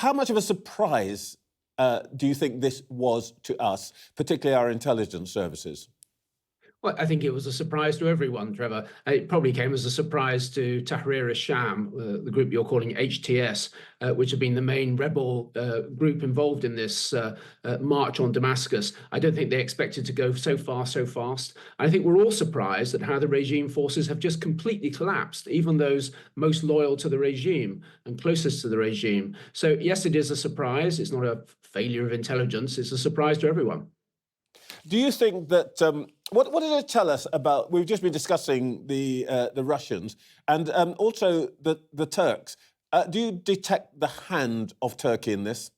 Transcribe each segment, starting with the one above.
how much of a surprise do you think this was to us, particularly our intelligence services? Well, I think it was a surprise to everyone, Trevor. It probably came as a surprise to Tahrir al-Sham, the group you're calling HTS, which have been the main rebel group involved in this march on Damascus. I don't think they expected to go so far so fast. I think we're all surprised at how the regime forces have just completely collapsed, even those most loyal to the regime and closest to the regime. So yes, it is a surprise. It's not a failure of intelligence. It's a surprise to everyone. Do you think that, what does it tell us about, we've just been discussing the Russians and also the Turks. Do you detect the hand of Turkey in this?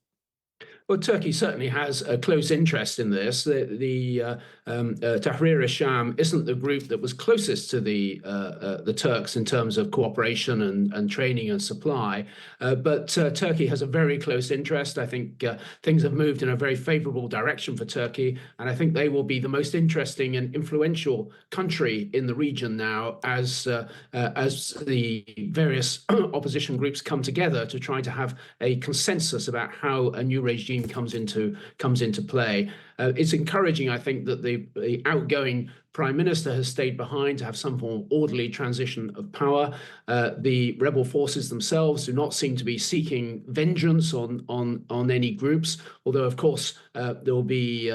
Well, Turkey certainly has a close interest in this. The Tahrir al-Sham isn't the group that was closest to the Turks in terms of cooperation and training and supply, but Turkey has a very close interest. I think things have moved in a very favorable direction for Turkey, and I think they will be the most interesting and influential country in the region now as the various opposition groups come together to try to have a consensus about how a new regime comes into play. It's encouraging, I think, that the outgoing Prime Minister has stayed behind to have some form of orderly transition of power. The rebel forces themselves do not seem to be seeking vengeance on any groups, although, of course, there will be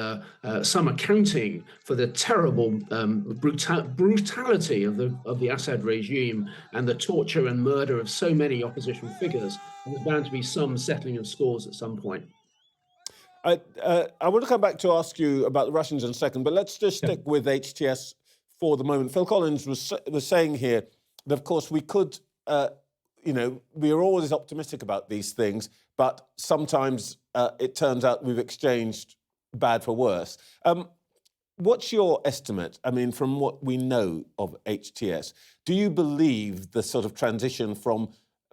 some accounting for the terrible brutality of the Assad regime and the torture and murder of so many opposition figures. And there's bound to be some settling of scores at some point. I want to come back to ask you about the Russians in a second, but let's just stick with HTS for the moment. Phil Collins was saying here that, of course, we could, we are always optimistic about these things, but sometimes it turns out we've exchanged bad for worse. What's your estimate? I mean, from what we know of HTS, do you believe the sort of transition from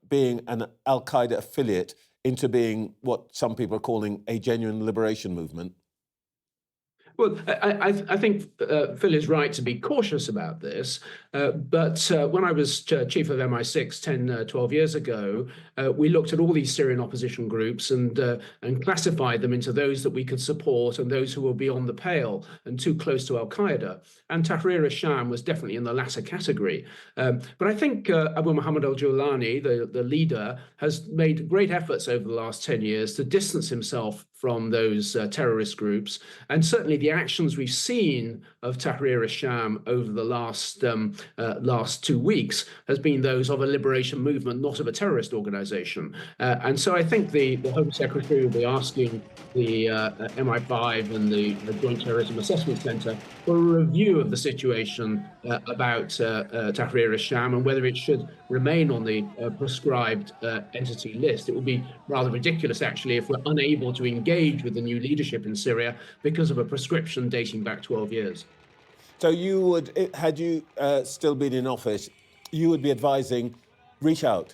being an al-Qaeda affiliate into being what some people are calling a genuine liberation movement? Well, I think Phil is right to be cautious about this, but when I was chief of MI6 10, 12 years ago, we looked at all these Syrian opposition groups and classified them into those that we could support and those who were beyond the pale and too close to al-Qaeda. And Tahrir al-Sham was definitely in the latter category. But I think Abu Muhammad al-Jawlani, the leader, has made great efforts over the last 10 years to distance himself from those terrorist groups. And certainly the actions we've seen of Tahrir al-Sham over the last 2 weeks has been those of a liberation movement, not of a terrorist organization. And so I think the Home Secretary will be asking the MI5 and the Joint Terrorism Assessment Center for a review of the situation about Tahrir al-Sham and whether it should remain on the prescribed entity list. It would be rather ridiculous, actually, if we're unable to engage with the new leadership in Syria because of a prescription dating back 12 years. So you would, had you still been in office, you would be advising, reach out?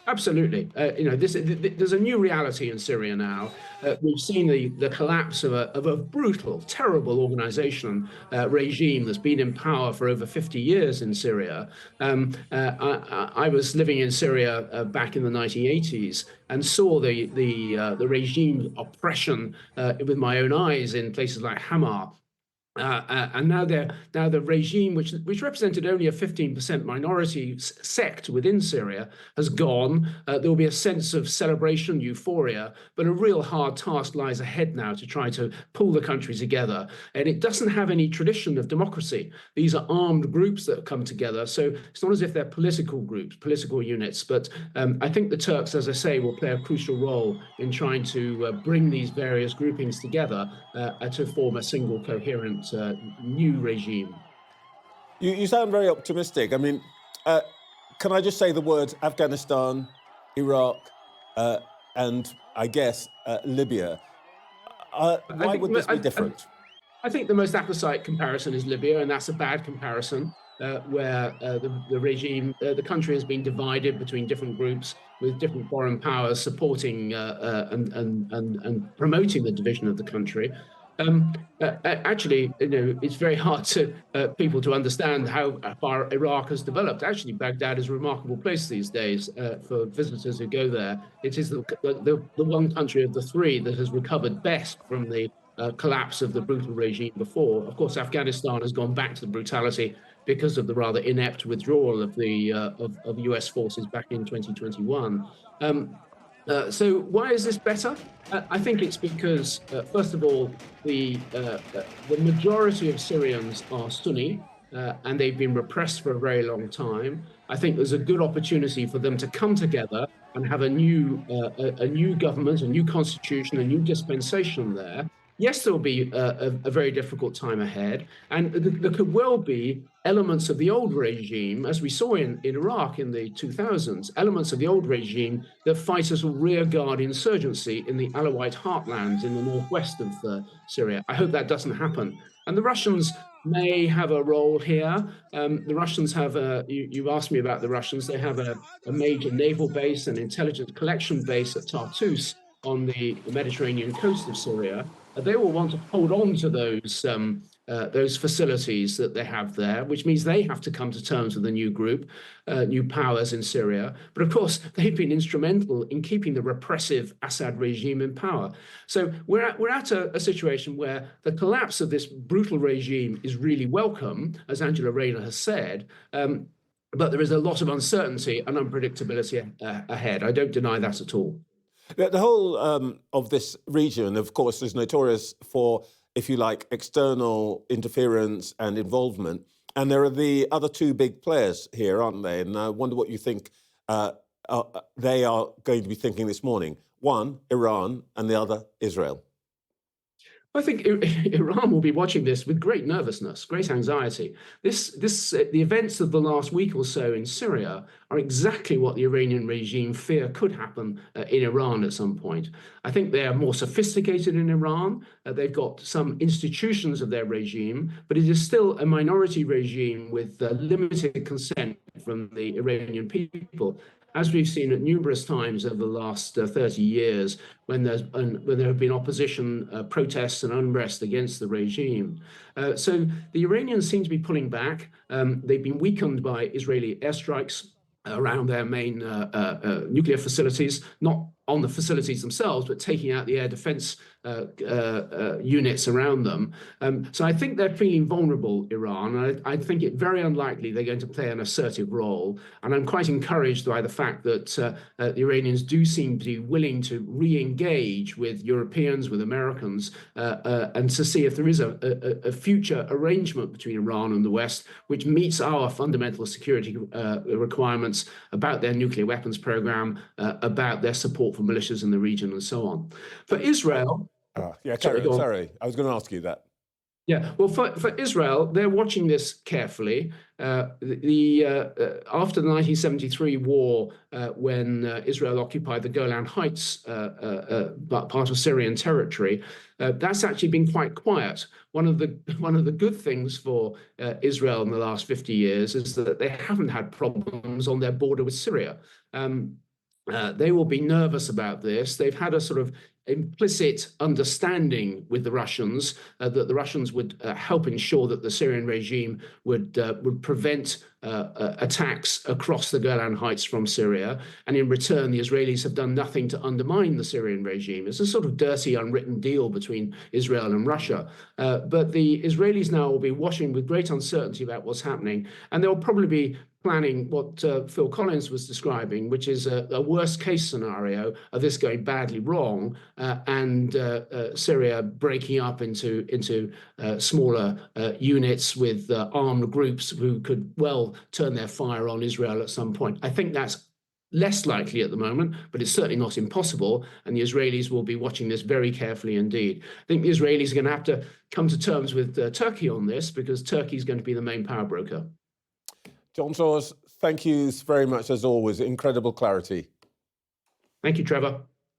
Absolutely. There's a new reality in Syria now. We've seen the collapse of a brutal, terrible organization, regime that's been in power for over 50 years in Syria. I was living in Syria back in the 1980s and saw the regime oppression with my own eyes in places like Hama. And now the regime, which represented only a 15% minority sect within Syria, has gone. There will be a sense of celebration, euphoria, but a real hard task lies ahead now to try to pull the country together. And it doesn't have any tradition of democracy. These are armed groups that have come together. So it's not as if they're political groups, political units. But I think the Turks, as I say, will play a crucial role in trying to bring these various groupings together to form a single coherent new regime. You sound very optimistic. I mean, can I just say the words Afghanistan, Iraq, and I guess Libya? Why would this be different? I think the most apposite comparison is Libya, and that's a bad comparison, where the regime, the country has been divided between different groups with different foreign powers supporting and promoting the division of the country. Actually, it's very hard to people to understand how far Iraq has developed. Actually, Baghdad is a remarkable place these days for visitors who go there. It is the one country of the three that has recovered best from the collapse of the brutal regime before. Of course, Afghanistan has gone back to the brutality because of the rather inept withdrawal of the of US forces back in 2021. So why is this better? I think it's because, first of all, the majority of Syrians are Sunni, and they've been repressed for a very long time. I think there's a good opportunity for them to come together and have a new government, a new constitution, a new dispensation there. Yes, there will be a very difficult time ahead, and there could well be elements of the old regime, as we saw in Iraq in the 2000s, elements of the old regime that fighters will rearguard insurgency in the Alawite heartlands in the northwest of Syria. I hope that doesn't happen. And the Russians may have a role here. The Russians have you've asked me about the Russians. They have a major naval base, an intelligence collection base at Tartus on the Mediterranean coast of Syria. They will want to hold on to those facilities that they have there, which means they have to come to terms with the new group, new powers in Syria. But of course, they've been instrumental in keeping the repressive Assad regime in power. So we're at a situation where the collapse of this brutal regime is really welcome, as Angela Rayner has said. But there is a lot of uncertainty and unpredictability ahead. I don't deny that at all. The whole of this region, of course, is notorious for, if you like, external interference and involvement. And there are the other two big players here, aren't they? And I wonder what you think they are going to be thinking this morning. One, Iran, and the other, Israel. I think Iran will be watching this with great nervousness, great anxiety. The events of the last week or so in Syria are exactly what the Iranian regime fear could happen in Iran at some point. I think they are more sophisticated in Iran. They've got some institutions of their regime, but it is still a minority regime with limited consent from the Iranian people, as we've seen at numerous times over the last 30 years when there have been opposition protests and unrest against the regime. So the Iranians seem to be pulling back. They've been weakened by Israeli airstrikes around their main nuclear facilities, not on the facilities themselves, but taking out the air defense units around them. So I think they're feeling vulnerable, Iran. I think it very unlikely they're going to play an assertive role. And I'm quite encouraged by the fact that the Iranians do seem to be willing to re-engage with Europeans, with Americans, and to see if there is a future arrangement between Iran and the West, which meets our fundamental security requirements about their nuclear weapons program, about their support for militias in the region, and so on. For Israel, sorry, I was going to ask you that. Yeah, well, for Israel, they're watching this carefully. After the 1973 war, when Israel occupied the Golan Heights, part of Syrian territory, that's actually been quite quiet. One of the good things for Israel in the last 50 years is that they haven't had problems on their border with Syria. They will be nervous about this. They've had a sort of implicit understanding with the Russians that the Russians would help ensure that the Syrian regime would prevent attacks across the Golan Heights from Syria. And in return, the Israelis have done nothing to undermine the Syrian regime. It's a sort of dirty, unwritten deal between Israel and Russia. But the Israelis now will be watching with great uncertainty about what's happening. And they'll probably be planning what Phil Collins was describing, which is a worst-case scenario of this going badly wrong and Syria breaking up into smaller units with armed groups who could well turn their fire on Israel at some point. I think that's less likely at the moment, but it's certainly not impossible, and the Israelis will be watching this very carefully indeed. I think the Israelis are going to have to come to terms with Turkey on this, because Turkey is going to be the main power broker. John Sawers, thank you very much as always. Incredible clarity. Thank you, Trevor.